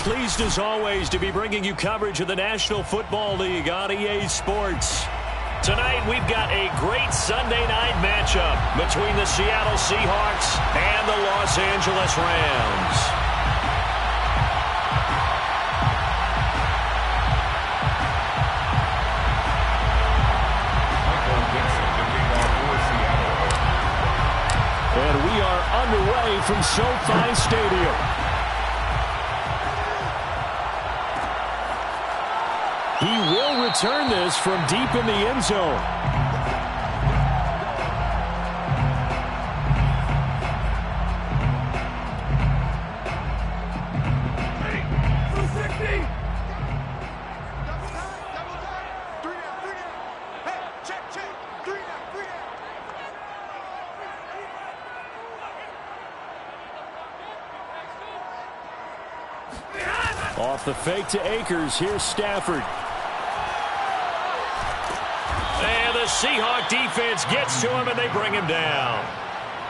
Pleased as always to be bringing you coverage of the National Football League on EA Sports. Tonight we've got a great Sunday night matchup between the Seattle Seahawks and the Los Angeles Rams. And we are underway from SoFi Stadium. He will return this from deep in the end zone. Off the fake to Akers, here's Stafford. And the Seahawk defense gets to him and they bring him down.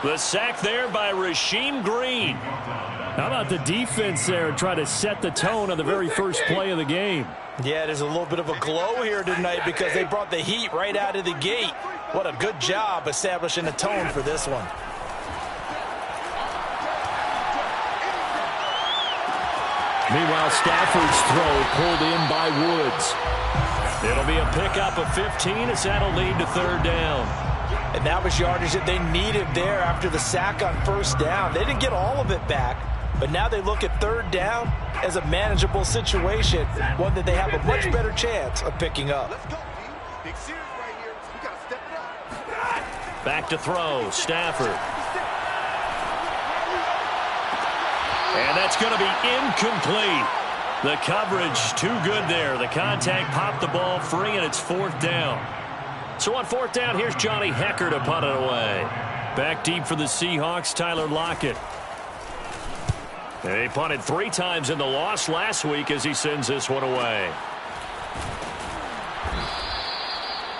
The sack there by Rasheem Green. How about the defense there try to set the tone on the very first play of the game? Yeah, there's a little bit of a glow here tonight because they brought the heat right out of the gate. What a good job establishing a tone for this one. Meanwhile, Stafford's throw pulled in by Woods. It'll be a pickup of 15 as that'll lead to third down. And that was yardage that they needed there after the sack on first down. They didn't get all of it back, but now they look at third down as a manageable situation, one that they have a much better chance of picking up. Back to throw, Stafford. And that's going to be incomplete. The coverage too good there. The contact popped the ball free, and it's fourth down. So on fourth down, here's Johnny Hekker to punt it away. Back deep for the Seahawks, Tyler Lockett. They punted 3 times in the loss last week as he sends this one away.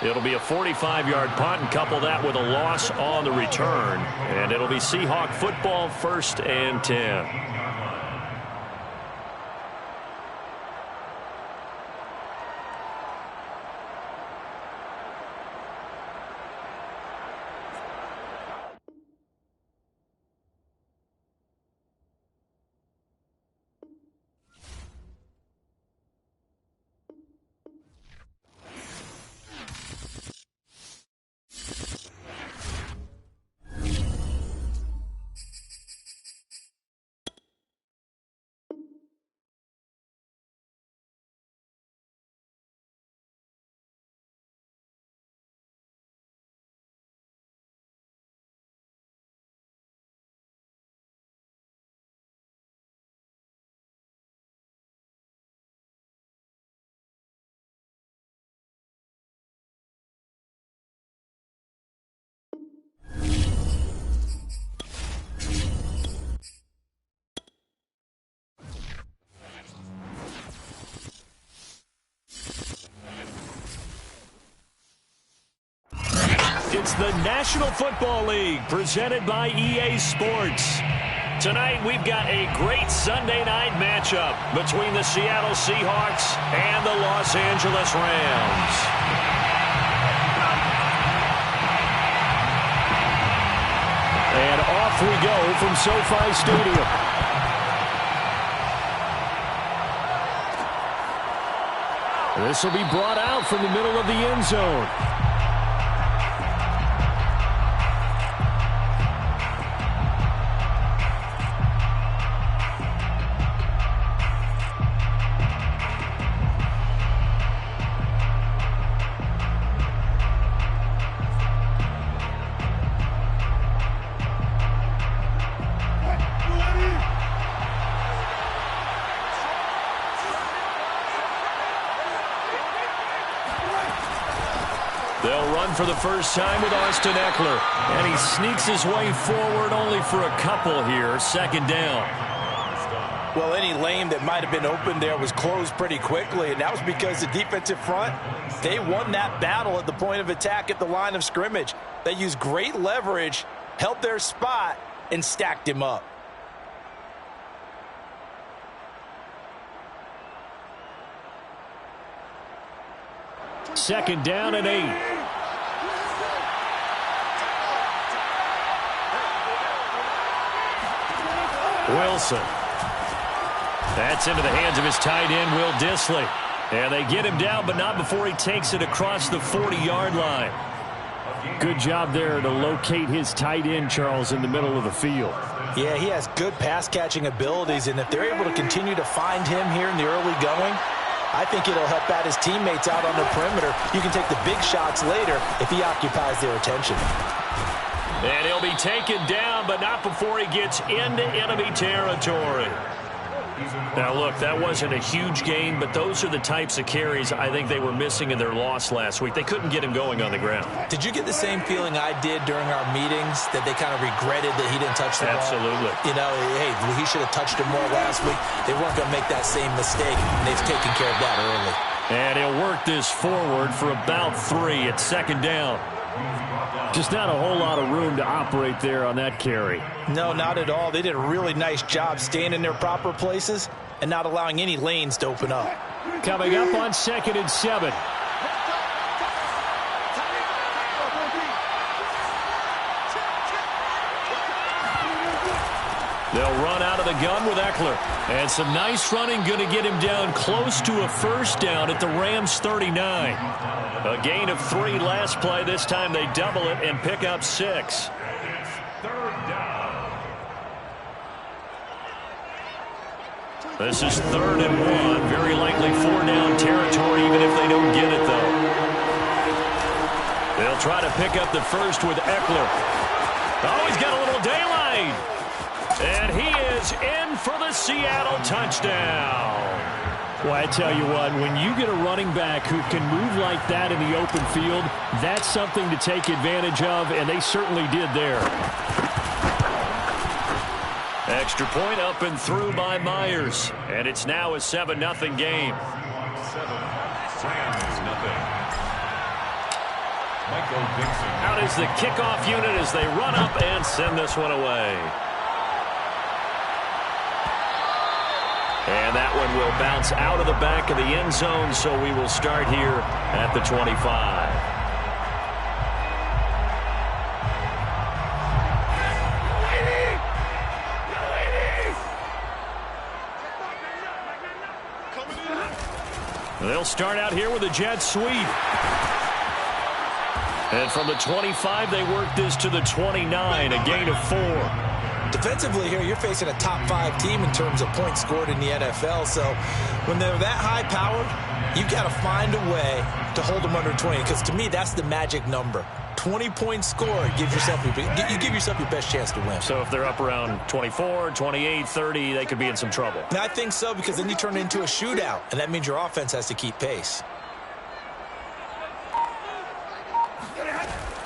It'll be a 45-yard punt, and couple that with a loss on the return. And it'll be Seahawk football, 1st and 10. It's the National Football League presented by EA Sports. Tonight we've got a great Sunday night matchup between the Seattle Seahawks and the Los Angeles Rams. And off we go from SoFi Stadium. This will be brought out from the middle of the end zone. They'll run for the first time with Austin Ekeler. And he sneaks his way forward only for a couple here. 2nd down. Well, any lane that might have been open there was closed pretty quickly, and that was because the defensive front, they won that battle at the point of attack at the line of scrimmage. They used great leverage, held their spot, and stacked him up. 2nd down and 8. Wilson. That's into the hands of his tight end, Will Dissly. And they get him down, but not before he takes it across the 40-yard line. Good job there to locate his tight end, Charles, in the middle of the field. Yeah, he has good pass-catching abilities, and if they're able to continue to find him here in the early going, I think it'll help out his teammates out on the perimeter. You can take the big shots later if he occupies their attention. And he'll be taken down, but not before he gets into enemy territory. Now, look, that wasn't a huge gain, but those are the types of carries I think they were missing in their loss last week. They couldn't get him going on the ground. Did you get the same feeling I did during our meetings, that they kind of regretted that he didn't touch the ball? Absolutely. You know, hey, he should have touched him more last week. They weren't going to make that same mistake, and they've taken care of that early. And he'll work this forward for about 3 at 2nd down. Just not a whole lot of room to operate there on that carry. No, not at all. They did a really nice job staying in their proper places and not allowing any lanes to open up. Coming up on 2nd and 7. They'll run out of the gun with Eckler. And some nice running, going to get him down close to a 1st down at the Rams 39. A gain of 3 last play. This time they double it and pick up 6. This is 3rd and 1. Very likely 4-down territory, even if they don't get it, though. They'll try to pick up the first with Eckler. Oh, he's got a little daylight. And he is in for the Seattle touchdown. Well, I tell you what, when you get a running back who can move like that in the open field, that's something to take advantage of, and they certainly did there. Extra point up and through by Myers, and it's now a 7-0 game. 7, Rams nothing. Michael Dixon. Out is the kickoff unit as they run up and send this one away. And that one will bounce out of the back of the end zone, so we will start here at the 25. They'll start out here with a jet sweep. And from the 25, they work this to the 29, a gain of 4. Defensively here, you're facing a top 5 team in terms of points scored in the NFL. So when they're that high-powered, you've got to find a way to hold them under 20. Because to me, that's the magic number. 20 points scored gives yourself you give yourself your best chance to win. So if they're up around 24, 28, 30, they could be in some trouble. And I think so, because then you turn it into a shootout, and that means your offense has to keep pace.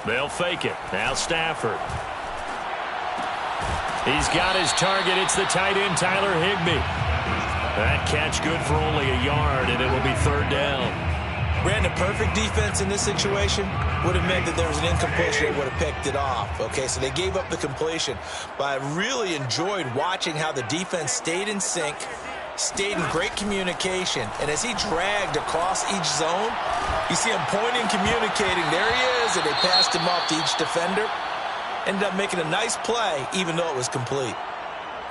They'll fake it. Now Stafford. He's got his target. It's the tight end, Tyler Higbee. That catch good for only a yard, and it will be 3rd down. Brandon, perfect defense in this situation would have meant that there was an incompletion that would have picked it off. Okay, so they gave up the completion. But I really enjoyed watching how the defense stayed in sync, stayed in great communication. And as he dragged across each zone, you see him pointing, communicating. There he is, and they passed him off to each defender. Ended up making a nice play, even though it was complete.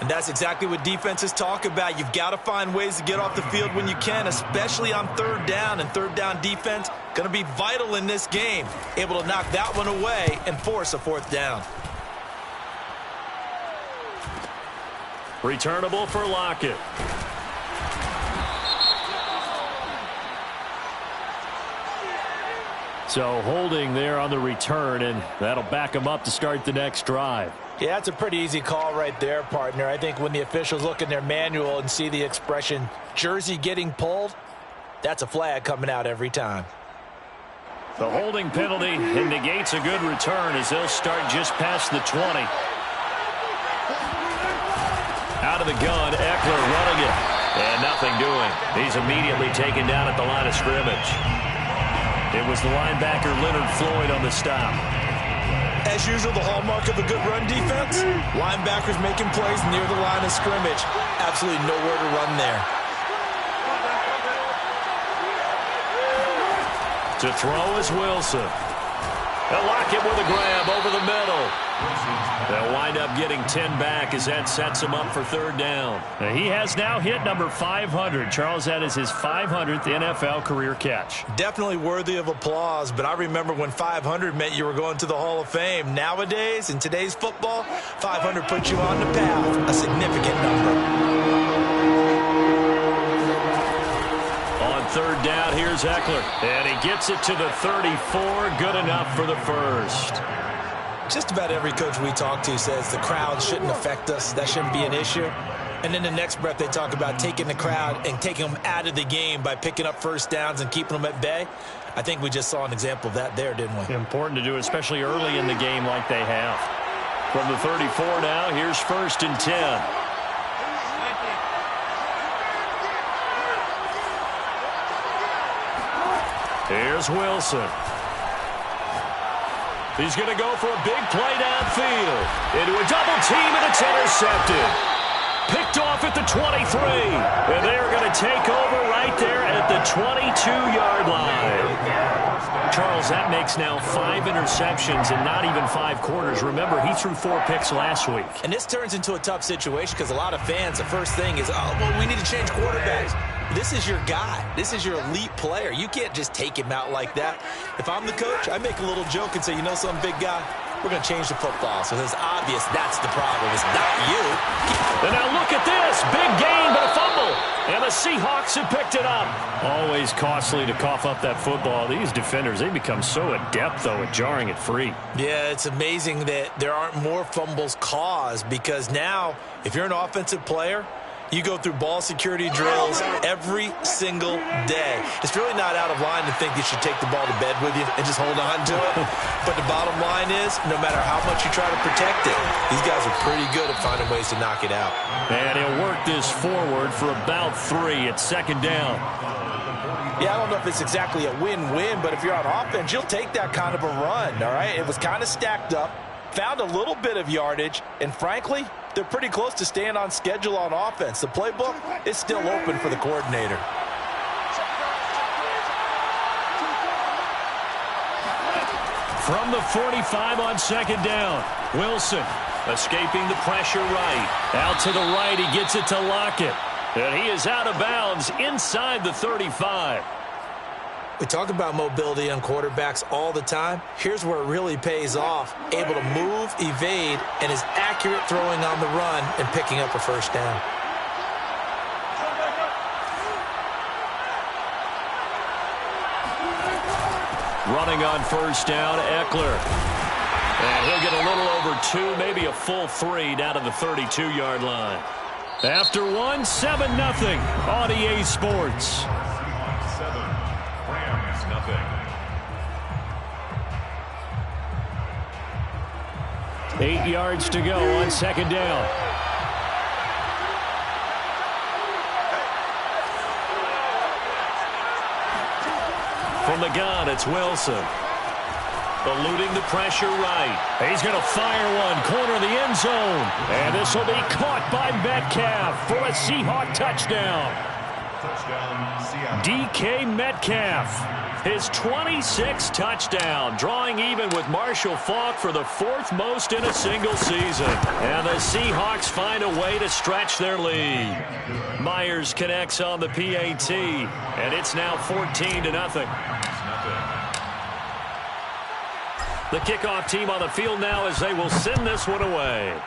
And that's exactly what defenses talk about. You've got to find ways to get off the field when you can, especially on 3rd down. And 3rd down defense going to be vital in this game. Able to knock that one away and force a 4th down. Returnable for Lockett. So holding there on the return, and that'll back them up to start the next drive. Yeah, that's a pretty easy call right there, partner. I think when the officials look in their manual and see the expression jersey getting pulled, that's a flag coming out every time. The holding penalty negates a good return as they'll start just past the 20. Out of the gun, Eckler running it. And nothing doing. He's immediately taken down at the line of scrimmage. It was the linebacker Leonard Floyd on the stop. As usual, the hallmark of a good run defense, linebackers making plays near the line of scrimmage. Absolutely nowhere to run there. To throw is Wilson. They'll lock him with a grab over the middle. They'll wind up getting 10 back as that sets him up for third down. He has now hit number 500. Charles, that is his 500th NFL career catch. Definitely worthy of applause, but I remember when 500 meant you were going to the Hall of Fame. Nowadays, in today's football, 500 puts you on the path, a significant number. On third down, here's Eckler. And he gets it to the 34. Good enough for the first. Just about every coach we talk to says the crowd shouldn't affect us. That shouldn't be an issue. And in the next breath, they talk about taking the crowd and taking them out of the game by picking up first downs and keeping them at bay. I think we just saw an example of that there, didn't we? Important to do, especially early in the game like they have. From the 34 now, here's first and 10. Here's Wilson. He's going to go for a big play downfield. Into a double team, and it's intercepted. Picked off at the 23. And they are going to take over right there at the 22-yard line. Charles, that makes now 5 interceptions in not even 5 quarters. Remember, he threw 4 picks last week. And this turns into a tough situation because a lot of fans, the first thing is, oh, well, we need to change quarterbacks. This is your guy. This is your elite player. You can't just take him out like that. If I'm the coach, I make a little joke and say, you know something, big guy? We're going to change the football. So it's obvious that's the problem. It's not you. And now look at this. Big gain, but a fumble. And the Seahawks have picked it up. Always costly to cough up that football. These defenders, they become so adept, though, at jarring it free. Yeah, it's amazing that there aren't more fumbles caused because now, if you're an offensive player, you go through ball security drills every single day. It's really not out of line to think you should take the ball to bed with you and just hold on to it. But the bottom line is, no matter how much you try to protect it, these guys are pretty good at finding ways to knock it out. And he'll work this forward for about 3 at second down. Yeah, I don't know if it's exactly a win-win, but if you're on offense, you'll take that kind of a run, all right? It was kind of stacked up, found a little bit of yardage, and frankly, they're pretty close to staying on schedule on offense. The playbook is still open for the coordinator. From the 45 on second down, Wilson escaping the pressure right. Out to the right, he gets it to Lockett. And he is out of bounds inside the 35. We talk about mobility on quarterbacks all the time. Here's where it really pays off. Able to move, evade, and is accurate throwing on the run and picking up a first down. Running on first down, Eckler. And he'll get a little over 2, maybe a full 3 down to the 32-yard line. After 1, 7-0 on EA Sports. 8 yards to go on second down. From the gun, it's Wilson. Eluding the pressure right. He's going to fire one, corner of the end zone. And this will be caught by Metcalf for a Seahawk touchdown. DK Metcalf. His 26th touchdown, drawing even with Marshall Faulk for the 4th most in a single season. And the Seahawks find a way to stretch their lead. Myers connects on the PAT, and it's now 14-0. The kickoff team on the field now as they will send this one away.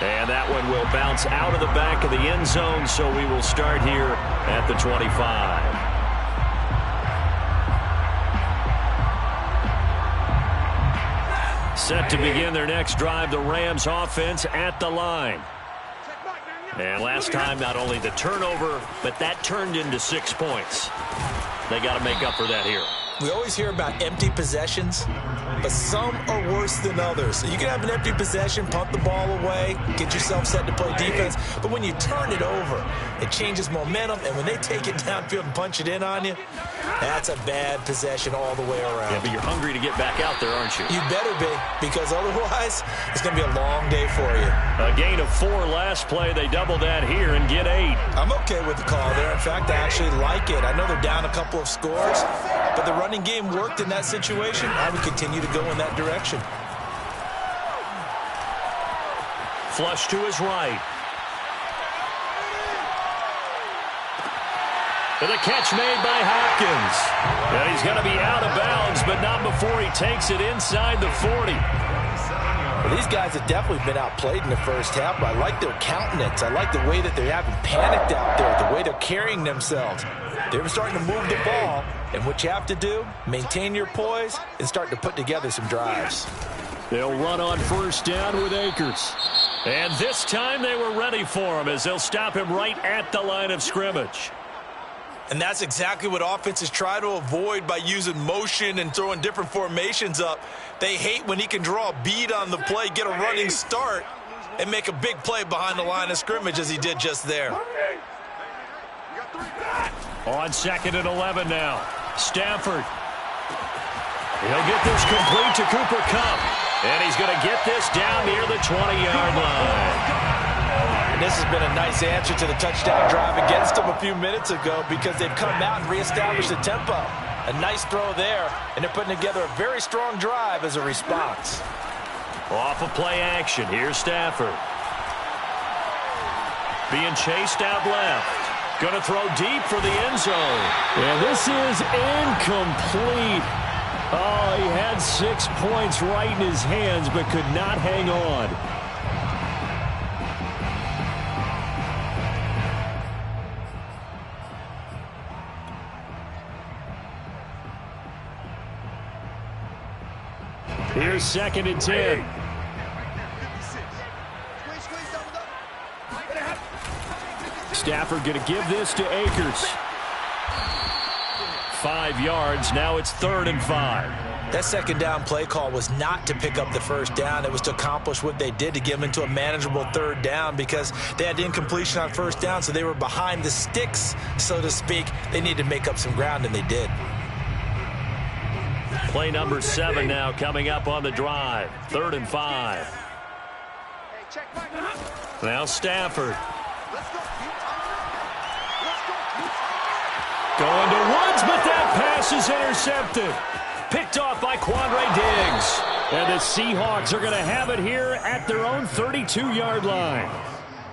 And that one will bounce out of the back of the end zone, so we will start here at the 25. Set to begin their next drive, the Rams offense at the line. And last time, not only the turnover, but that turned into 6 points. They got to make up for that here. We always hear about empty possessions, but some are worse than others. So you can have an empty possession, punt the ball away, get yourself set to play defense, but when you turn it over, it changes momentum, and when they take it downfield and punch it in on you, that's a bad possession all the way around. Yeah, but you're hungry to get back out there, aren't you? You better be, because otherwise, it's going to be a long day for you. A gain of 4 last play. They double that here and get 8. I'm okay with the call there. In fact, I actually like it. I know they're down a couple of scores, but the running game worked in that situation. I would continue to go in that direction. Flush to his right. And the catch made by Hopkins. And he's going to be out of bounds, but not before he takes it inside the 40. Well, these guys have definitely been outplayed in the first half, but I like their countenance. I like the way that they haven't panicked out there, the way they're carrying themselves. They're starting to move the ball, and what you have to do, maintain your poise and start to put together some drives. They'll run on first down with Akers. And this time they were ready for him as they'll stop him right at the line of scrimmage. And that's exactly what offenses try to avoid by using motion and throwing different formations up. They hate when he can draw a bead on the play, get a running start, and make a big play behind the line of scrimmage as he did just there. On 2nd and 11 now. Stafford. He'll get this complete to Cooper Kupp. And he's going to get this down near the 20-yard line. And this has been a nice answer to the touchdown drive against them a few minutes ago because they've come out and reestablished the tempo. A nice throw there, and they're putting together a very strong drive as a response. Off of play action, here's Stafford. Being chased out left. Going to throw deep for the end zone. And this is incomplete. Oh, he had 6 points right in his hands, but could not hang on. Here's 2nd and 10. Stafford going to give this to Akers. 5 yards. Now it's 3rd and 5. That second down play call was not to pick up the first down. It was to accomplish what they did, to get them into a manageable 3rd down because they had incompletion on first down, so they were behind the sticks, so to speak. They needed to make up some ground, and they did. Play number 7 now coming up on the drive. 3rd and 5. Now Stafford. Going to Woods, but that pass is intercepted. Picked off by Quandre Diggs. And the Seahawks are going to have it here at their own 32-yard line.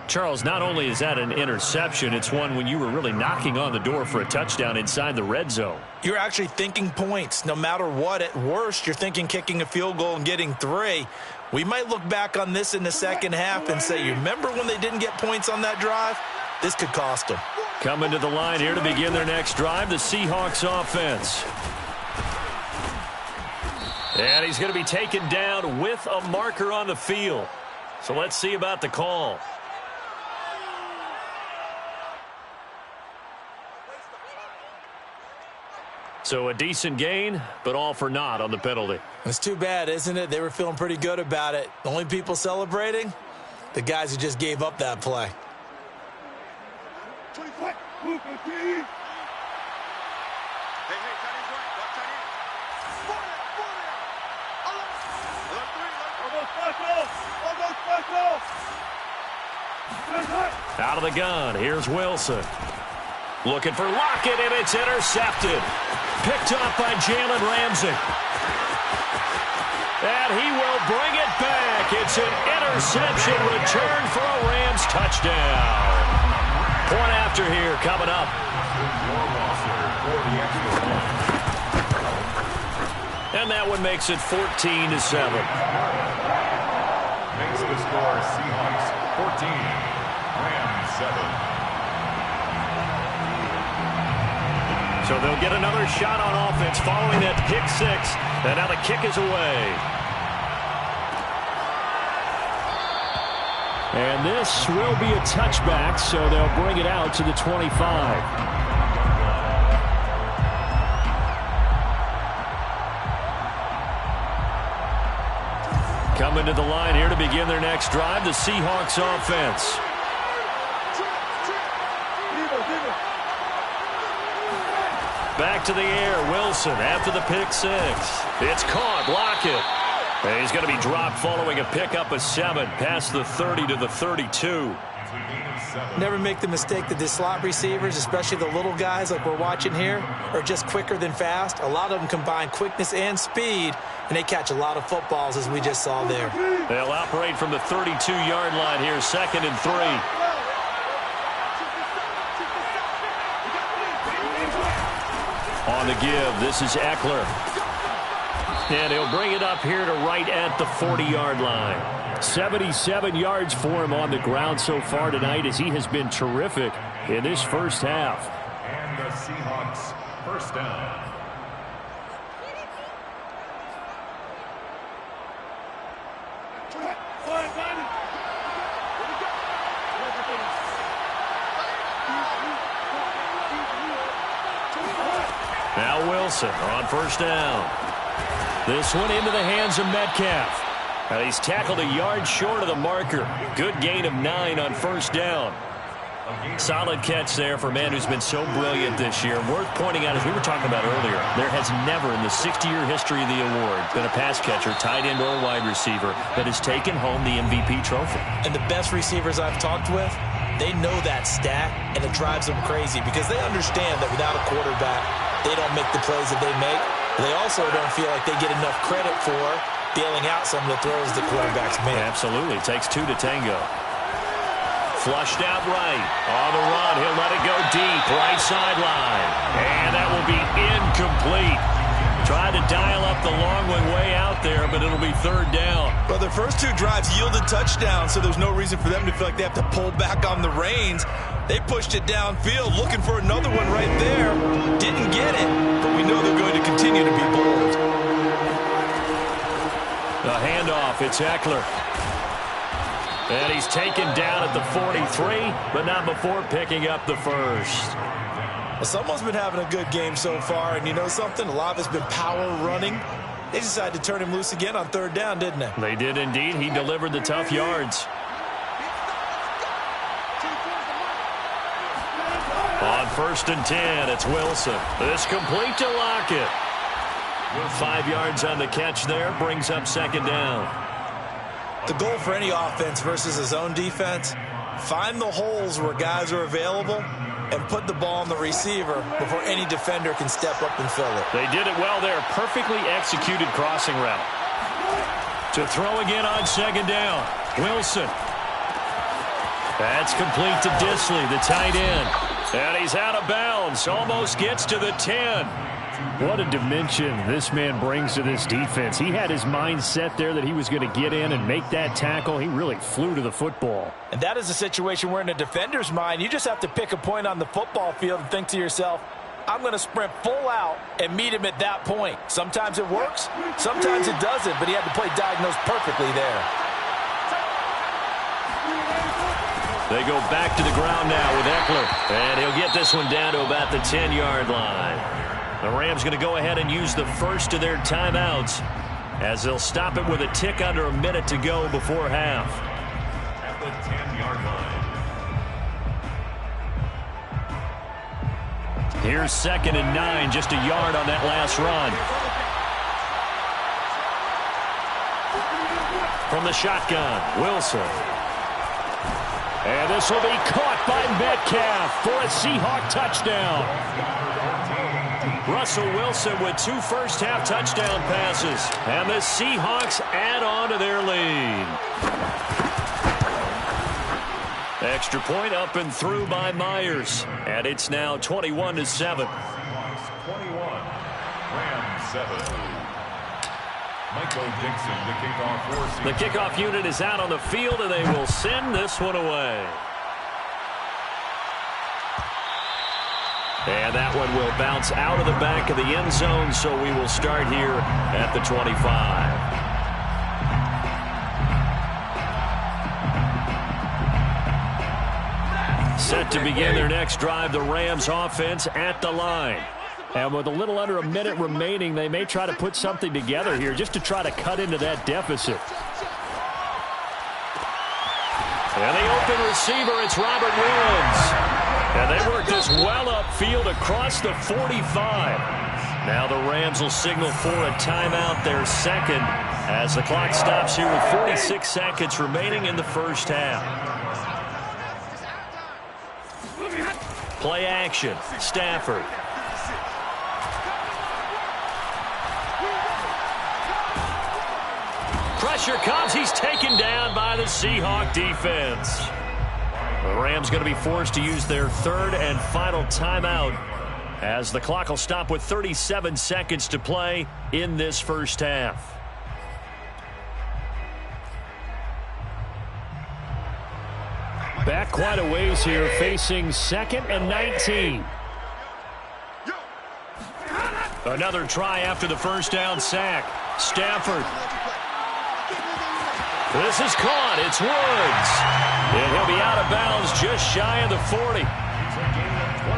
Charles, not only is that an interception, it's one when you were really knocking on the door for a touchdown inside the red zone. You're actually thinking points. No matter what, at worst, you're thinking kicking a field goal and getting 3. We might look back on this in the second half and say, you remember when they didn't get points on that drive? This could cost them. Coming to the line here to begin their next drive, the Seahawks offense. And he's going to be taken down with a marker on the field. So let's see about the call. So a decent gain, but all for naught on the penalty. It's too bad, isn't it? They were feeling pretty good about it. The only people celebrating, the guys who just gave up that play. Out of the gun, here's Wilson. Looking for Lockett, and it's intercepted. Picked off by Jalen Ramsey. And he will bring it back. It's an interception return for a Rams touchdown. Point after here coming up. And that one makes it 14-7. Makes the score Seahawks 14, Rams 7. So they'll get another shot on offense following that pick 6. And now the kick is away. And this will be a touchback, so they'll bring it out to the 25. Coming to the line here to begin their next drive, the Seahawks offense. Back to the air, Wilson after the pick six. It's caught, Lockett. And he's going to be dropped following a pickup of 7 past the 30 to the 32. Never make the mistake that the slot receivers, especially the little guys like we're watching here, are just quicker than fast. A lot of them combine quickness and speed, and they catch a lot of footballs, as we just saw there. They'll operate from the 32-yard line here, 2nd and 3. On the give, this is Eckler. And he'll bring it up here to right at the 40-yard line. 77 yards for him on the ground so far tonight, as he has been terrific in this first half. And the Seahawks first down. Now Wilson on first down. This one into the hands of Metcalf. And he's tackled a yard short of the marker. Good gain of 9 on first down. Solid catch there for a man who's been so brilliant this year. Worth pointing out, as we were talking about earlier, there has never in the 60-year history of the award been a pass catcher, tight end, or wide receiver that has taken home the MVP trophy. And the best receivers I've talked with, they know that stat, and it drives them crazy because they understand that without a quarterback, they don't make the plays that they make. They also don't feel like they get enough credit for bailing out some of the throws the quarterbacks make. Absolutely. Takes 2 to tango. Flushed out right. On the run. He'll let it go deep. Right sideline. And that will be incomplete. Tried to dial up the long one way out there, but it'll be 3rd down. Well, their first 2 drives yielded touchdowns, so there's no reason for them to feel like they have to pull back on the reins. They pushed it downfield, looking for another one right there. Didn't get it, but we know they're going to continue to be bold. The handoff, it's Eckler. And he's taken down at the 43, but not before picking up the first. Well, someone's been having a good game so far, and you know something? A lot of it's been power running. They decided to turn him loose again on 3rd down, didn't they? They did indeed. He delivered the tough yards. On 1st and 10, it's Wilson. This complete to Lockett. 5 yards on the catch there, brings up 2nd down. The goal for any offense versus his own defense, find the holes where guys are available and put the ball on the receiver before any defender can step up and fill it. They did it well there. Perfectly executed crossing route. To throw again on 2nd down. Wilson. That's complete to Disley, the tight end. And he's out of bounds. Almost gets to the 10. What a dimension this man brings to this defense. He had his mind set there that he was going to get in and make that tackle. He really flew to the football. And that is a situation where in a defender's mind, you just have to pick a point on the football field and think to yourself, I'm going to sprint full out and meet him at that point. Sometimes it works, sometimes it doesn't, but he had the play diagnosed perfectly there. They go back to the ground now with Eckler. And he'll get this one down to about the 10-yard line. The Rams going to go ahead and use the first of their timeouts as they'll stop it with a tick under a minute to go before half. At the 10-yard line. Here's 2nd and 9, just a yard on that last run. From the shotgun, Wilson. And this will be caught by Metcalf for a Seahawk touchdown. Russell Wilson with 2 first-half touchdown passes. And the Seahawks add on to their lead. Extra point up and through by Myers. And it's now 21-7. 21, Rams 7. Michael Dixon, the kickoff for Seahawks. The kickoff unit is out on the field, and they will send this one away. And that one will bounce out of the back of the end zone, so we will start here at the 25. Set to begin their next drive, the Rams offense at the line. And with a little under a minute remaining, they may try to put something together here just to try to cut into that deficit. And the open receiver, it's Robert Woods. And they work this well upfield across the 45. Now the Rams will signal for a timeout, their second, as the clock stops here with 46 seconds remaining in the first half. Play action, Stafford. Pressure comes. He's taken down by the Seahawk defense. The Rams going to be forced to use their third and final timeout as the clock will stop with 37 seconds to play in this first half. Back quite a ways here, facing 2nd and 19. Another try after the first down sack. Stafford. This is caught. It's Woods. And he'll be out of bounds just shy of the 40.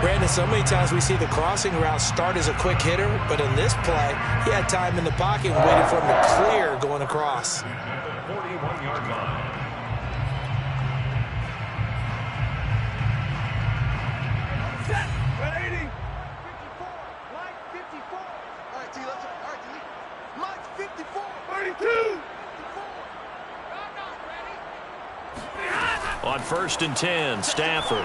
Brandon, so many times we see the crossing route start as a quick hitter, but in this play, he had time in the pocket and waited for him to clear going across. At the 41-yard line. Set. 180. 54. Mike 54. All right, T. Let's go. All right, T. Mike's 54. 32. On 1st and 10, Stafford.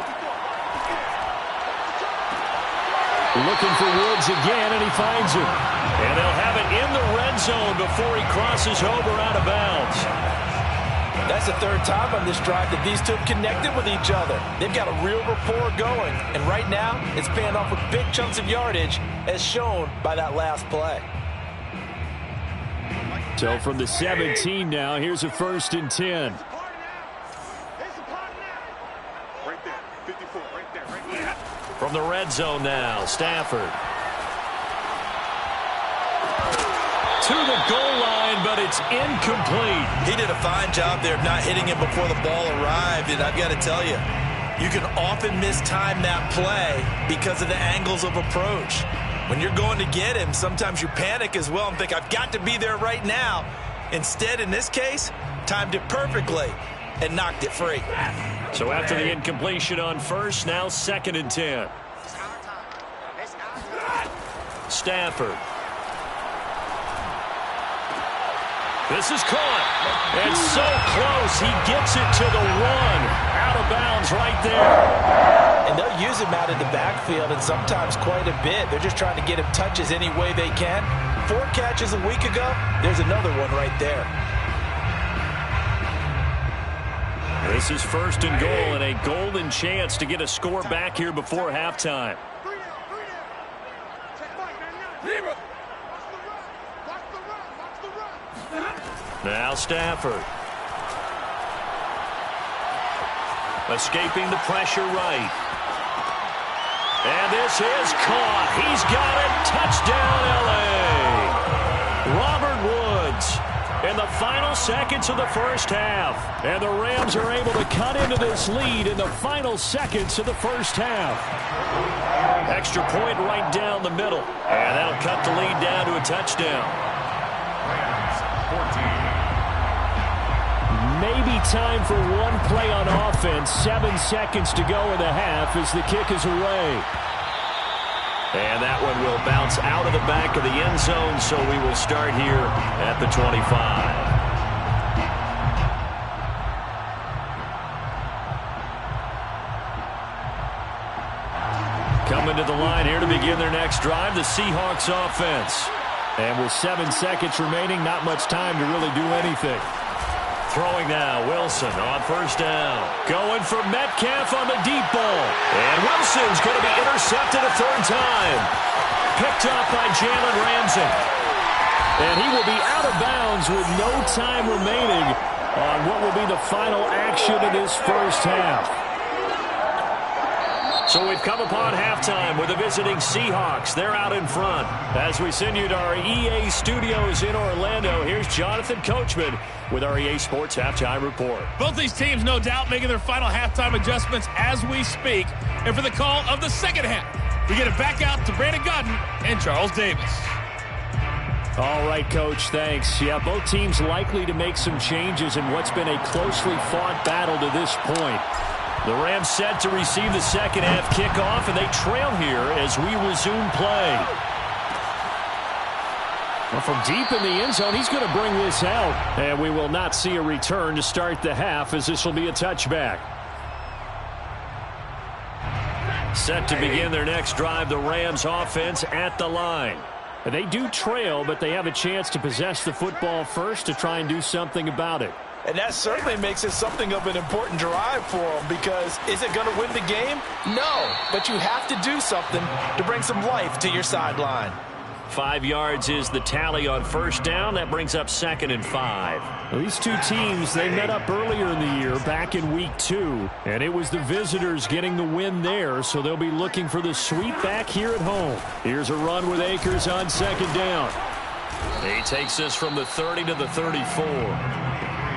Looking for Woods again, and he finds him. And they'll have it in the red zone before he crosses over out of bounds. That's the third time on this drive that these two have connected with each other. They've got a real rapport going, and right now it's paying off with big chunks of yardage, as shown by that last play. So from the 17 now, here's a 1st and 10. From the red zone now, Stafford. To the goal line, but it's incomplete. He did a fine job there of not hitting him before the ball arrived, and I've got to tell you, you can often mistime that play because of the angles of approach. When you're going to get him, sometimes you panic as well and think, I've got to be there right now. Instead, in this case, timed it perfectly and knocked it free. So after the incompletion on 1st, now 2nd and 10. Stafford. This is caught. And so close. He gets it to the 1. Out of bounds right there. And they'll use him out in the backfield, and sometimes quite a bit. They're just trying to get him touches any way they can. 4 catches a week ago. There's another one right there. This is 1st and goal, and a golden chance to get a score back here before halftime. Now Stafford. Escaping the pressure right. And this is caught. He's got it. Touchdown, L.A. Robert Woods in the final seconds of the first half. And the Rams are able to cut into this lead in the final seconds of the first half. Extra point right down the middle. And that'll cut the lead down to a touchdown. Rams 14. Maybe time for one play on offense. 7 seconds to go in the half as the kick is away. And that one will bounce out of the back of the end zone, so we will start here at the 25. Coming to the line here to begin their next drive, the Seahawks offense. And with 7 seconds remaining, not much time to really do anything. Throwing now, Wilson on 1st down. Going for Metcalf on the deep ball. And Wilson's going to be intercepted a 3rd time. Picked up by Jalen Ramsey. And he will be out of bounds with no time remaining on what will be the final action of this first half. So we've come upon halftime with the visiting Seahawks. They're out in front. As we send you to our EA studios in Orlando, here's Jonathan Coachman with our EA Sports Halftime Report. Both these teams, no doubt, making their final halftime adjustments as we speak. And for the call of the second half, we get it back out to Brandon Gaudin and Charles Davis. All right, Coach, thanks. Yeah, both teams likely to make some changes in what's been a closely fought battle to this point. The Rams set to receive the second half kickoff, and they trail here as we resume play. Well, from deep in the end zone, he's going to bring this out. And we will not see a return to start the half, as this will be a touchback. Set to begin their next drive, the Rams offense at the line. They do trail, but they have a chance to possess the football first to try and do something about it. And that certainly makes it something of an important drive for them, because is it going to win the game? No, but you have to do something to bring some life to your sideline. 5 yards is the tally on first down. That brings up 2nd and 5. Well, these two teams, they met up earlier in the year, back in week 2, and it was the visitors getting the win there, so they'll be looking for the sweep back here at home. Here's a run with Akers on 2nd down. He takes this from the 30 to the 34.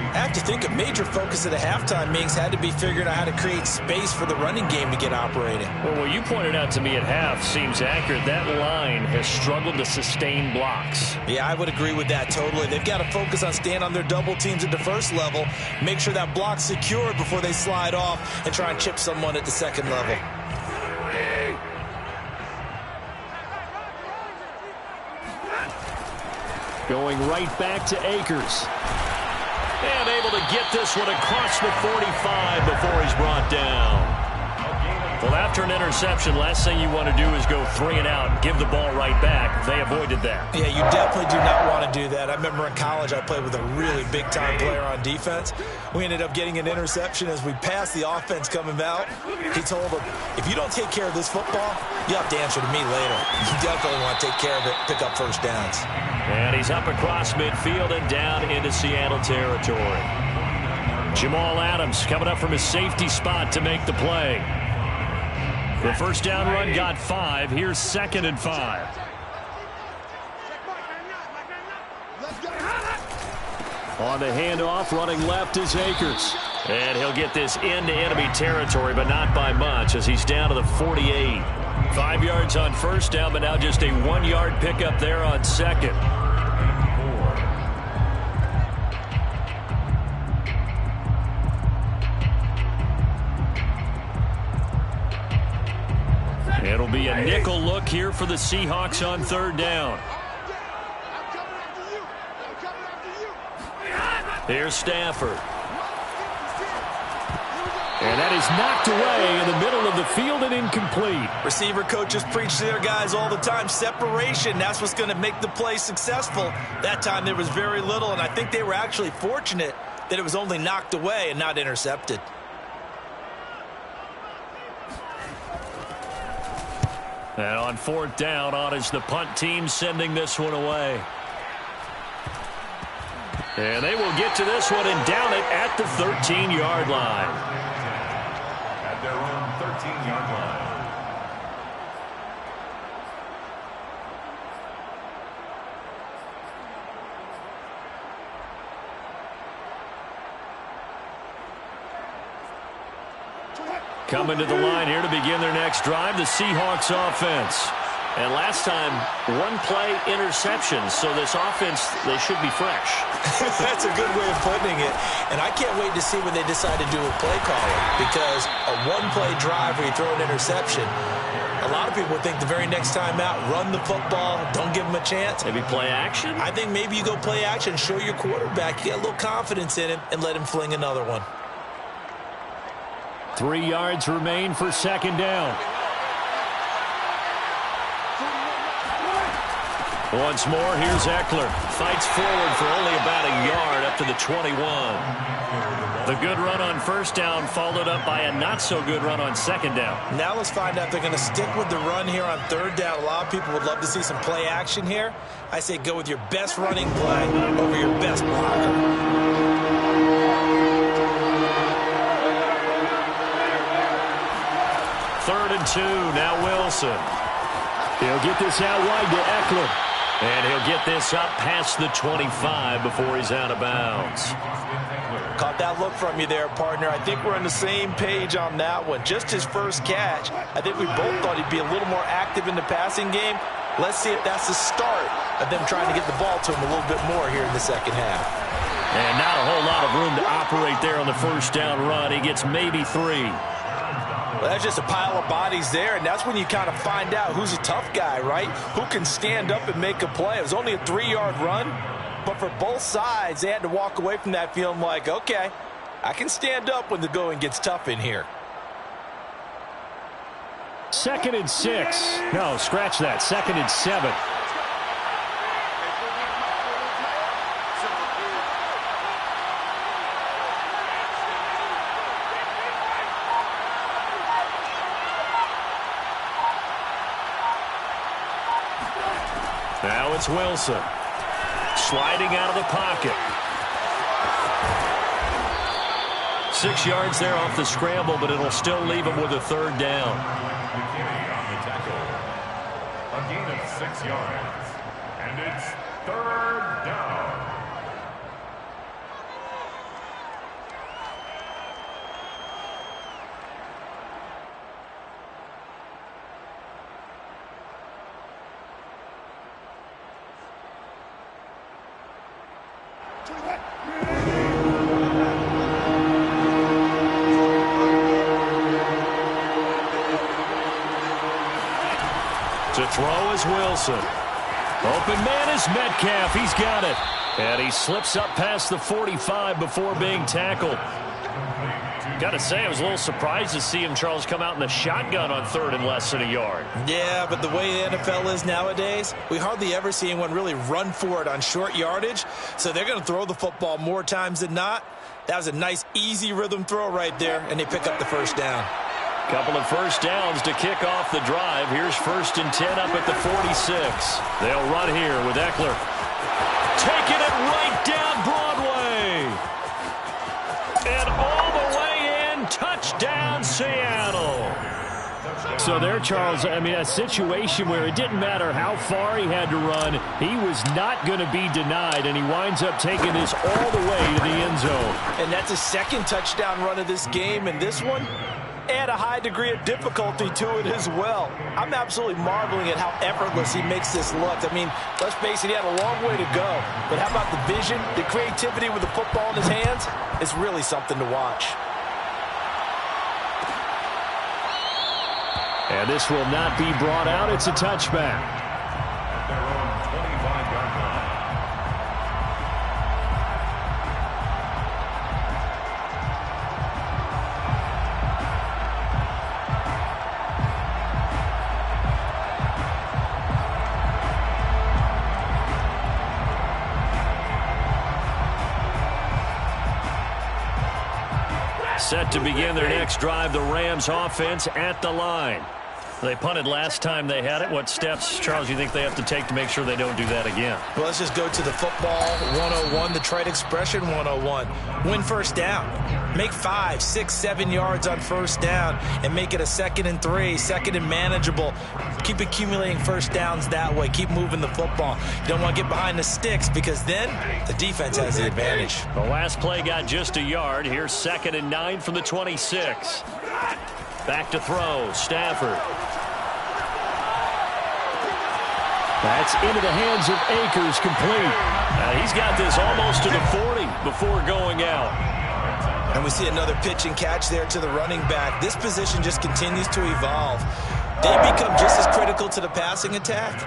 I have to think a major focus of the halftime meetings had to be figuring out how to create space for the running game to get operating. Well, what you pointed out to me at half seems accurate. That line has struggled to sustain blocks. Yeah, I would agree with that totally. They've got to focus on staying on their double teams at the first level, make sure that block's secured before they slide off and try and chip someone at the second level. Going right back to Akers. And able to get this one across the 45 before he's brought down. Well, after an interception, last thing you want to do is go 3 and out and give the ball right back. They avoided that. Yeah, you definitely do not want to do that. I remember in college I played with a really big-time player on defense. We ended up getting an interception as we passed the offense coming out. He told him, if you don't take care of this football, you have to answer to me later. You definitely want to take care of it, pick up first downs. And he's up across midfield and down into Seattle territory. Jamal Adams coming up from his safety spot to make the play. The first down run got 5. Here's 2nd and 5. On the handoff, running left is Akers. And he'll get this into enemy territory, but not by much, as he's down to the 48. 5 yards on first down, but now just a 1-yard pickup there on 2nd. It'll be a nickel look here for the Seahawks on 3rd down. Here's Stafford. And that is knocked away in the middle of the field and incomplete. Receiver coaches preach to their guys all the time. Separation, that's what's going to make the play successful. That time there was very little, and I think they were actually fortunate that it was only knocked away and not intercepted. And on 4th down, on is the punt team sending this one away. And they will get to this one and down it at the 13-yard line. At their own 13-yard line. Coming to the line here to begin their next drive, the Seahawks offense. And last time, 1-play interception, so this offense, they should be fresh. That's a good way of putting it. And I can't wait to see what they decide to do with play calling, because a 1-play drive where you throw an interception, a lot of people think the very next time out, run the football, don't give them a chance. Maybe play action? I think maybe you go play action, show your quarterback, you get a little confidence in him, and let him fling another one. 3 yards remain for 2nd down. Once more, here's Eckler. Fights forward for only about a yard up to the 21. The good run on first down followed up by a not-so-good run on 2nd down. Now let's find out if they're going to stick with the run here on 3rd down. A lot of people would love to see some play action here. I say go with your best running play over your best blocker. 3rd and 2, now Wilson. He'll get this out wide to Eckler. And he'll get this up past the 25 before he's out of bounds. Caught that look from you there, partner. I think we're on the same page on that one. Just his first catch. I think we both thought he'd be a little more active in the passing game. Let's see if that's the start of them trying to get the ball to him a little bit more here in the second half. And not a whole lot of room to operate there on the first down run. He gets maybe 3. Well, that's just a pile of bodies there, and that's when you kind of find out who's a tough guy, right? Who can stand up and make a play. It was only a 3-yard run, but for both sides, they had to walk away from that feeling like, okay, I can stand up when the going gets tough in here. 2nd and 6. No, scratch that. 2nd and 7. Now it's Wilson. Sliding out of the pocket. 6 yards there off the scramble, but it'll still leave him with a 3rd down. McKinney on the tackle. A gain of 6 yards. And it's 3rd down. To throw is Wilson. Open man is Metcalf. He's got it. And he slips up past the 45 before being tackled. Got to say, I was a little surprised to see him, Charles, come out in the shotgun on 3rd and less than a yard. Yeah, but the way the NFL is nowadays, we hardly ever see anyone really run for it on short yardage. So they're going to throw the football more times than not. That was a nice, easy rhythm throw right there, and they pick up the 1st down. Couple of first downs to kick off the drive. Here's 1st and 10 up at the 46. They'll run here with Eckler. Taking it right down Broadway. And all the way in. Touchdown, Seattle. So there, Charles, I mean, a situation where it didn't matter how far he had to run, he was not going to be denied, and he winds up taking this all the way to the end zone. And that's a 2nd touchdown run of this game, and this one, add a high degree of difficulty to it as well. I'm absolutely marveling at how effortless he makes this look. I mean, let's face it, he had a long way to go. But how about the vision, the creativity with the football in his hands? It's really something to watch. And this will not be brought out. It's a touchback. At their own 25-yard line. Set to begin their next drive, the Rams offense at the line. They punted last time they had it. What steps, Charles, you think they have to take to make sure they don't do that again? Well, let's just go to the football 101, the trade expression 101. Win 1st down. Make 5, 6, 7 yards on 1st down and make it a 2nd and 3, 2nd and manageable. Keep accumulating 1st downs that way. Keep moving the football. You don't want to get behind the sticks because then the defense has the advantage. The last play got just a yard. Here's 2nd and 9 from the 26. Back to throw, Stafford. That's into the hands of Akers, complete. He's got this almost to the 40 before going out. And we see another pitch and catch there to the running back. This position just continues to evolve. They become just as critical to the passing attack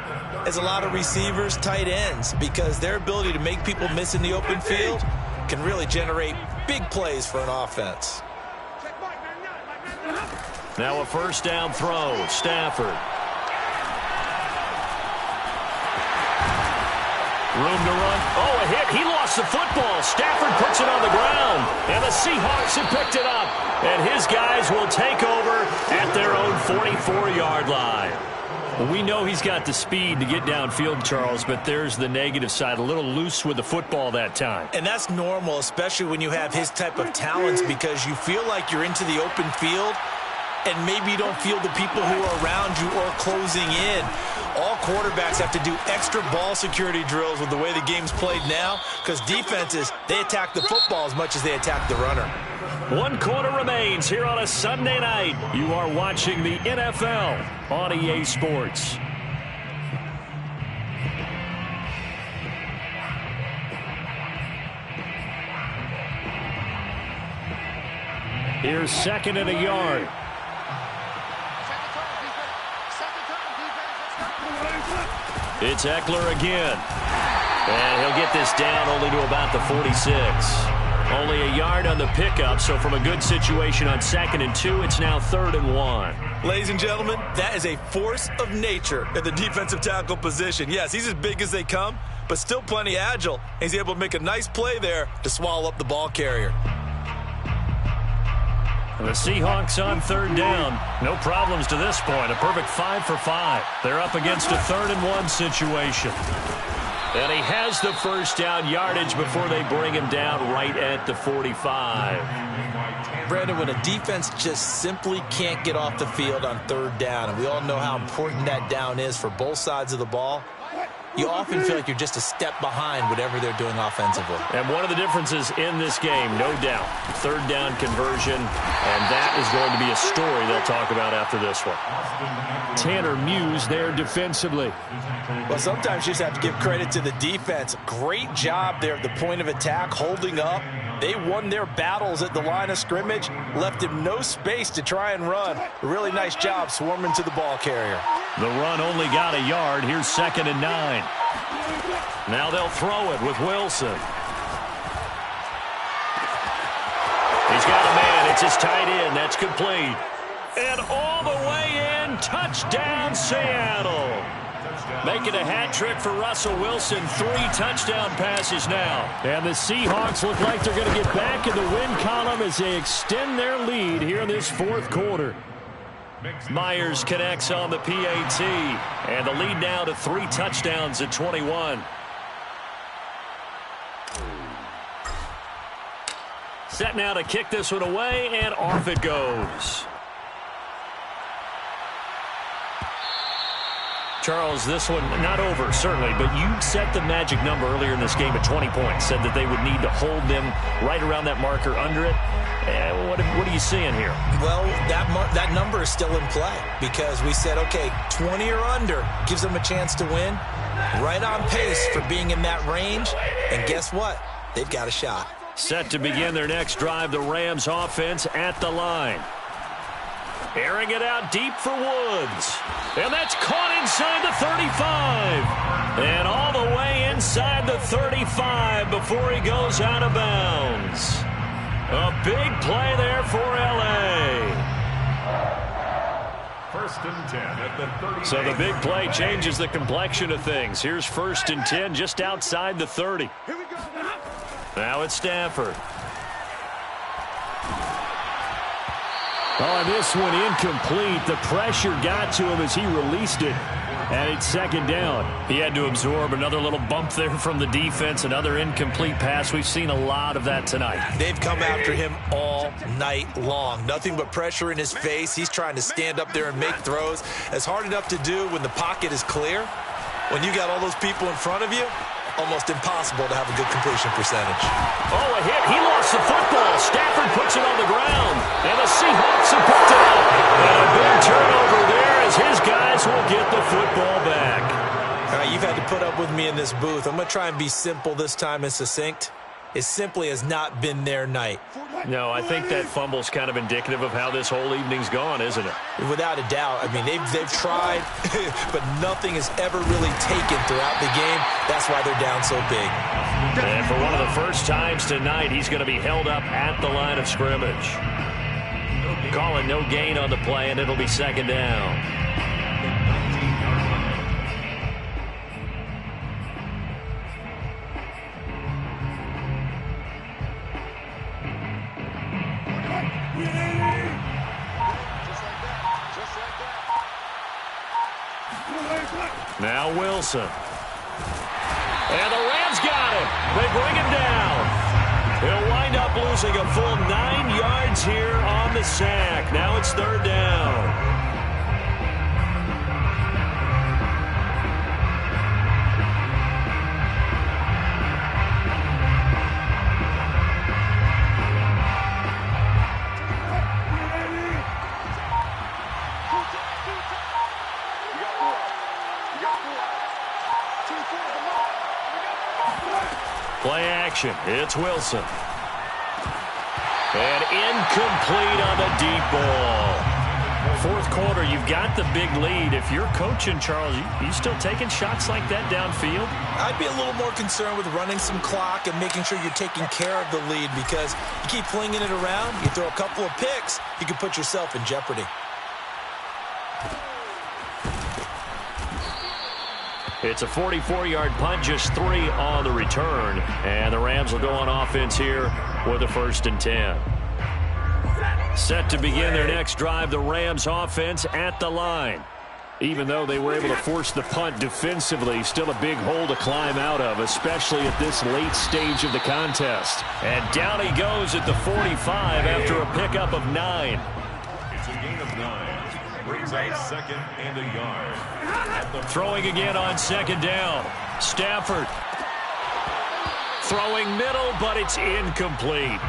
as a lot of receivers, tight ends, because their ability to make people miss in the open field can really generate big plays for an offense. Now a 1st down throw, Stafford. Room to run. Oh, a hit. He lost the football. Stafford puts it on the ground. And the Seahawks have picked it up. And his guys will take over at their own 44-yard line. Well, we know he's got the speed to get downfield, Charles, but there's the negative side. A little loose with the football that time. And that's normal, especially when you have his type of talents, because you feel like you're into the open field and maybe you don't feel the people who are around you or closing in. All quarterbacks have to do extra ball security drills with the way the game's played now, because defenses, they attack the football as much as they attack the runner. 1 quarter remains here on a Sunday night. You are watching the NFL on EA Sports. Here's second and a yard. It's Eckler again. And he'll get this down only to about the 46. Only a yard on the pickup, so from a good situation on 2nd and 2, it's now 3rd and 1. Ladies and gentlemen, that is a force of nature at the defensive tackle position. Yes, he's as big as they come, but still plenty agile. He's able to make a nice play there to swallow up the ball carrier. And the Seahawks on 3rd down. No problems to this point. A perfect 5 for 5. They're up against a 3rd and 1 situation. And he has the first down yardage before they bring him down right at the 45. Brandon, when a defense just simply can't get off the field on 3rd down, and we all know how important that down is for both sides of the ball, you often feel like you're just a step behind whatever they're doing offensively. And one of the differences in this game, no doubt, 3rd down conversion, and that is going to be a story they'll talk about after this one. Tanner Muse there defensively. Well, sometimes you just have to give credit to the defense. Great job there at the point of attack, holding up. They won their battles at the line of scrimmage, left him no space to try and run. A really nice job swarming to the ball carrier. The run only got a yard. Here's 2nd and 9. Now they'll throw it with Wilson. He's got a man. It's his tight end. That's complete. And all the way in, touchdown Seattle. Making a hat trick for Russell Wilson. 3 touchdown passes now. And the Seahawks look like they're going to get back in the win column as they extend their lead here in this 4th quarter. Myers connects on the PAT. And the lead now to 3 touchdowns at 21. Set now to kick this one away, and off it goes. Charles, this one not over, certainly, but you set the magic number earlier in this game at 20 points. Said that they would need to hold them right around that marker under it. What are you seeing here? Well, that number is still in play because we said, okay, 20 or under gives them a chance to win. Right on pace for being in that range. And guess what? They've got a shot. Set to begin their next drive, the Rams offense at the line. Airing it out deep for Woods. And that's caught inside the 35. And all the way inside the 35 before he goes out of bounds. A big play there for L.A. 1st and 10 at the 30. So the big play changes the complexion of things. Here's 1st and 10 just outside the 30. Now it's Stafford. Oh, this one incomplete. The pressure got to him as he released it. And it's 2nd down. He had to absorb another little bump there from the defense. Another incomplete pass. We've seen a lot of that tonight. They've come after him all night long. Nothing but pressure in his face. He's trying to stand up there and make throws. It's hard enough to do when the pocket is clear. When you got all those people in front of you, almost impossible to have a good completion percentage. Oh, a hit. He lost the football. Stafford puts it on the ground. And the Seahawks have picked it up. And a big turnover there as his guys will get the football back. All right, you've had to put up with me in this booth. I'm going to try and be simple this time and succinct. It simply has not been their night. No, I think that fumble's kind of indicative of how this whole evening's gone, isn't it? Without a doubt. I mean, they've tried, but nothing has ever really taken throughout the game. That's why they're down so big. And for one of the first times tonight, he's going to be held up at the line of scrimmage. Calling no gain on the play, and it'll be 2nd down. Now Wilson. And the Rams got him. They bring him down. He'll wind up losing a full 9 yards here on the sack. Now it's 3rd down. Play action. It's Wilson. And incomplete on the deep ball. Fourth quarter, you've got the big lead. If you're coaching, Charles, you still taking shots like that downfield? I'd be a little more concerned with running some clock and making sure you're taking care of the lead, because you keep flinging it around, you throw a couple of picks, you can put yourself in jeopardy. It's a 44-yard punt, just 3 on the return. And the Rams will go on offense here with a 1st and 10. Set to begin their next drive, the Rams offense at the line. Even though they were able to force the punt defensively, still a big hole to climb out of, especially at this late stage of the contest. And down he goes at the 45 after a pickup of 9. It's a gain of 9. Brings out 2nd and a yard. Throwing again on 2nd down. Stafford. Throwing middle, but it's incomplete.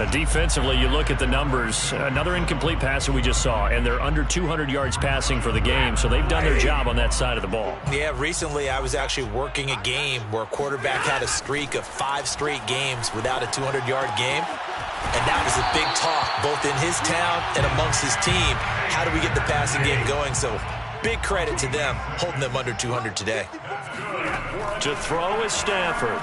Defensively, you look at the numbers. Another incomplete pass that we just saw, and they're under 200 yards passing for the game, so they've done their job on that side of the ball. Yeah, recently I was actually working a game where a quarterback had a streak of 5 straight games without a 200-yard game, and that was a big talk both in his town and amongst his team. How do we get the passing game going? So big credit to them, holding them under 200 today. To throw is Stafford.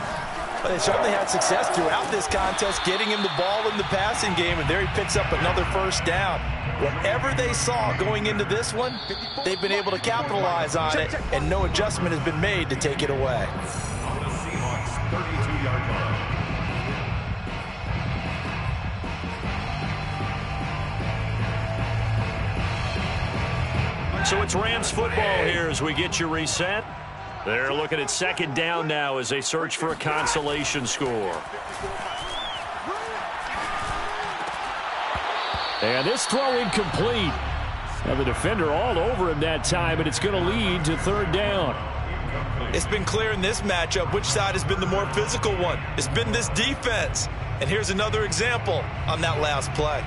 Well, they certainly had success throughout this contest, getting him the ball in the passing game, and there he picks up another 1st down. Whatever they saw going into this one, they've been able to capitalize on it, and no adjustment has been made to take it away. On the Seahawks 32-yard line. So it's Rams football here as we get you reset. They're looking at 2nd down now as they search for a consolation score. And this throw incomplete. Now the defender all over him that time, and it's going to lead to 3rd down. It's been clear in this matchup which side has been the more physical one. It's been this defense. And here's another example on that last play.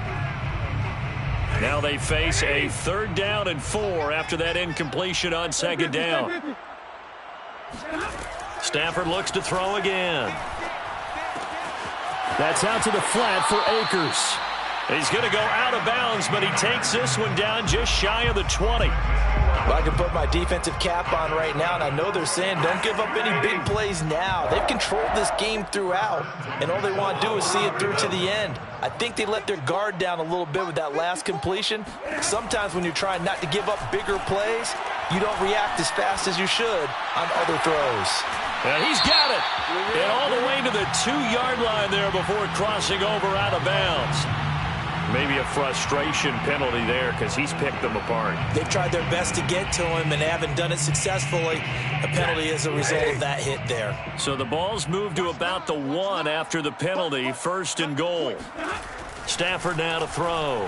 Now they face a 3rd down and 4 after that incompletion on 2nd down. Stafford looks to throw again. That's out to the flat for Akers. He's going to go out of bounds, but he takes this one down just shy of the 20. Well, I can put my defensive cap on right now, and I know they're saying don't give up any big plays now. They've controlled this game throughout, and all they want to do is see it through to the end. I think they let their guard down a little bit with that last completion. Sometimes when you're trying not to give up bigger plays, you don't react as fast as you should on other throws. And he's got it. And all the way to the 2-yard line there before crossing over out of bounds. Maybe a frustration penalty there because he's picked them apart. They've tried their best to get to him and haven't done it successfully. A penalty as a result of that hit there. So the ball's moved to about the 1 after the penalty. 1st and goal. Stafford now to throw.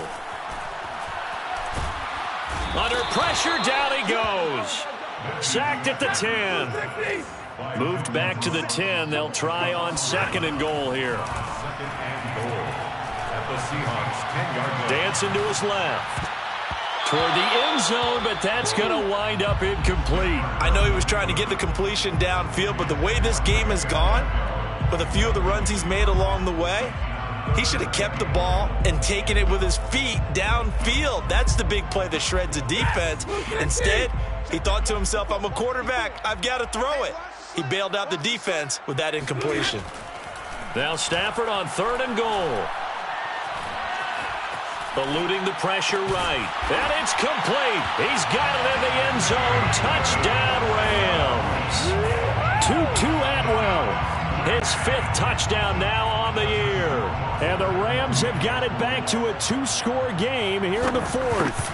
Under pressure, down he goes. Sacked at the 10. Moved back to the 10. They'll try on 2nd and goal here. 2nd and goal. At the Seahawks 10-yard line. Dancing to his left. Toward the end zone, but that's going to wind up incomplete. I know he was trying to get the completion downfield, but the way this game has gone, with a few of the runs he's made along the way, he should have kept the ball and taken it with his feet downfield. That's the big play that shreds a defense. Instead, he thought to himself, I'm a quarterback. I've got to throw it. He bailed out the defense with that incompletion. Now Stafford on 3rd and goal. Eluding the pressure right. And it's complete. He's got it in the end zone. Touchdown, Rams. Tutu Atwell. His 5th touchdown now on the year. And the Rams have got it back to a 2-score game here in the 4th.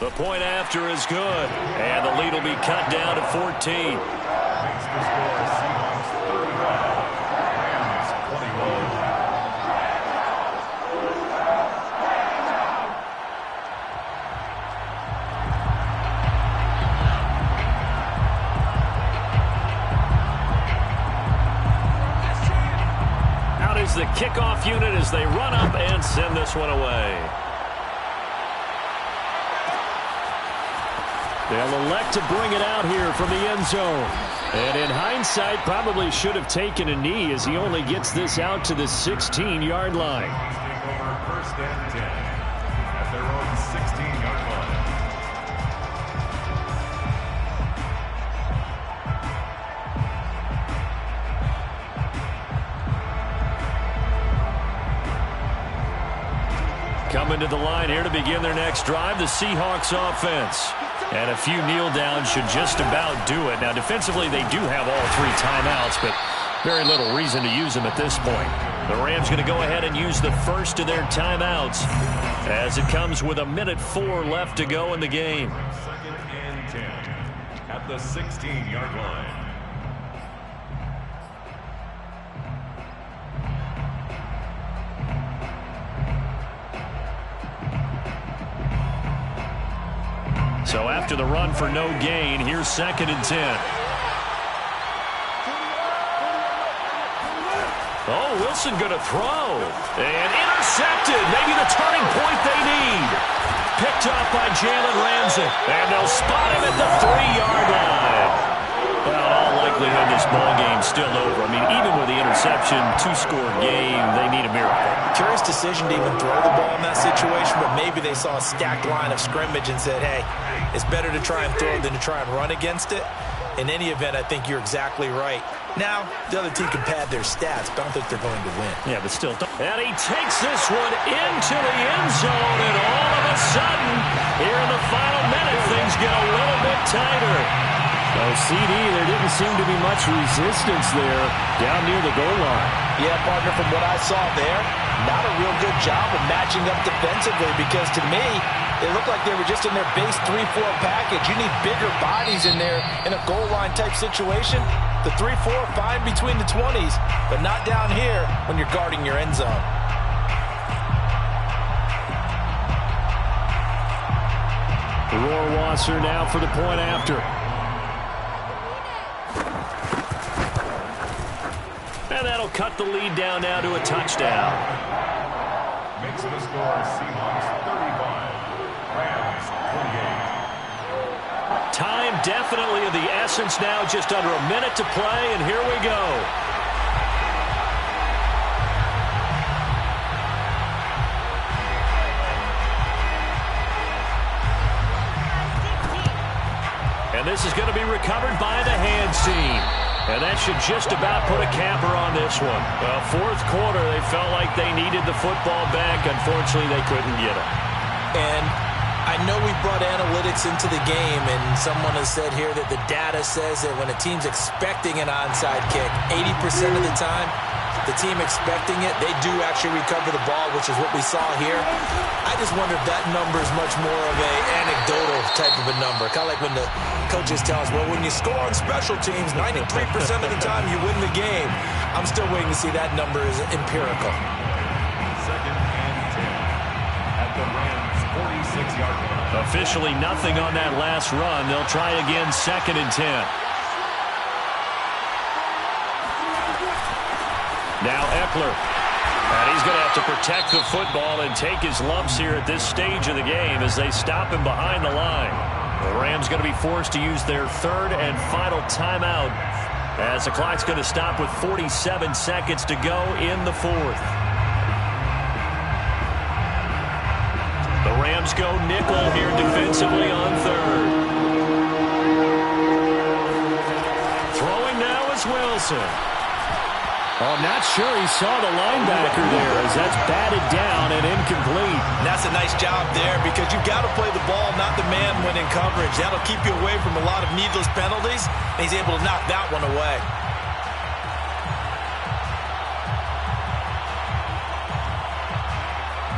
The point after is good. And the lead will be cut down to 14. Makes the score Seahawks 31, Rams 21. Out is the kickoff unit as they run up and send this one away. They'll elect to bring it out here from the end zone. And in hindsight, probably should have taken a knee as he only gets this out to the 16-yard line. Take over first and 10 at their own 16-yard line. Coming to the line here to begin their next drive, the Seahawks offense. And a few kneel downs should just about do it. Now, defensively, they do have all 3 timeouts, but very little reason to use them at this point. The Rams going to go ahead and use the first of their timeouts as it comes with 1:04 left to go in the game. Second and 10 at the 16-yard line. So after the run for no gain, here's 2nd and 10. Oh, Wilson going to throw. And intercepted. Maybe the turning point they need. Picked up by Jalen Ramsey. And they'll spot him at the 3-yard line. Well, in all likelihood, this ball game's still over. I mean, even with the interception, 2-score game, they need a miracle. Curious decision to even throw the ball in that situation, but maybe they saw a stacked line of scrimmage and said, hey, it's better to try and throw than to try and run against it. In any event, I think you're exactly right. Now, the other team can pad their stats, but I don't think they're going to win. Yeah, but still. And he takes this one into the end zone, and all of a sudden, here in the final minute, things get a little bit tighter. So, CD, there didn't seem to be much resistance there down near the goal line. Yeah, partner, from what I saw there, not a real good job of matching up defensively because to me, it looked like they were just in their base 3-4 package. You need bigger bodies in there in a goal line type situation. The 3-4, fine between the 20s, but not down here when you're guarding your end zone. Rohrwasser now for the point after. And that'll cut the lead down now to a touchdown. Makes the score Seahawks 35, Rams 28. Time definitely of the essence now, just under a minute to play, and here we go. And this is going to be recovered by the hands team. And that should just about put a capper on this one. Well, 4th quarter, they felt like they needed the football back. Unfortunately, they couldn't get it. And I know we brought analytics into the game, and someone has said here that the data says that when a team's expecting an onside kick, 80% of the time, the team expecting it, they do actually recover the ball, which is what we saw here. I just wonder if that number is much more of a anecdotal type of a number. Kind of like when the coaches tell us, well, when you score on special teams, 93% of the time you win the game. I'm still waiting to see that number is empirical. 2nd and 10 at the Rams 46-yard line. Officially nothing on that last run. They'll try again 2nd and 10. Now Eckler. And he's going to have to protect the football and take his lumps here at this stage of the game as they stop him behind the line. The Rams going to be forced to use their 3rd and final timeout as the clock's going to stop with 47 seconds to go in the 4th. The Rams go nickel here defensively on 3rd. Throwing now is Wilson. Oh, I'm not sure he saw the linebacker there as that's batted down and incomplete. And that's a nice job there because you've got to play the ball, not the man when in coverage. That'll keep you away from a lot of needless penalties, and he's able to knock that one away.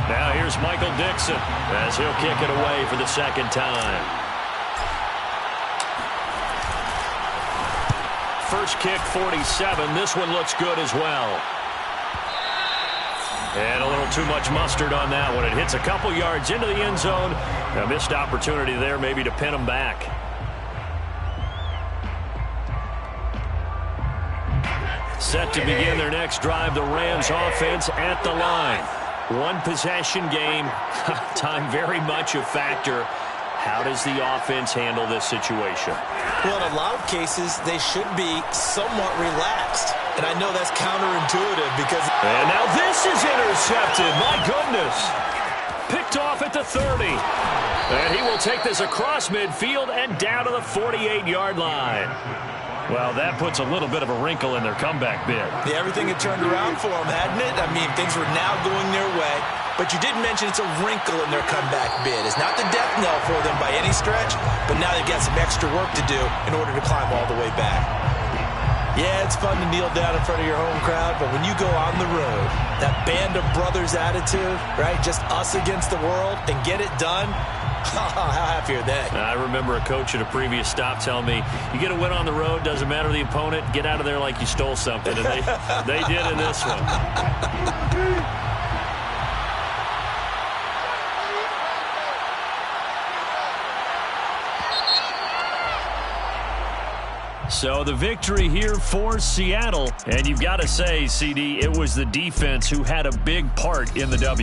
Now here's Michael Dixon as he'll kick it away for the 2nd time. First kick, 47. This one looks good as well. And a little too much mustard on that one. It hits a couple yards into the end zone. A missed opportunity there maybe to pin them back. Set to begin their next drive, the Rams offense at the line. One possession game. Time very much a factor. How does the offense handle this situation? Well, in a lot of cases, they should be somewhat relaxed. And I know that's counterintuitive because... And now this is intercepted. My goodness. Picked off at the 30. And he will take this across midfield and down to the 48-yard line. Well, that puts a little bit of a wrinkle in their comeback bid. Yeah, everything had turned around for them, hadn't it? I mean, things were now going their way. But you did mention it's a wrinkle in their comeback bid. It's not the death knell for them by any stretch, but now they've got some extra work to do in order to climb all the way back. Yeah, it's fun to kneel down in front of your home crowd, but when you go on the road, that band of brothers attitude, right, just us against the world, and get it done, how happy are they? I remember a coach at a previous stop telling me, you get a win on the road, doesn't matter the opponent, get out of there like you stole something, and they did in this one. So the victory here for Seattle. And you've got to say, CD, it was the defense who had a big part in the W.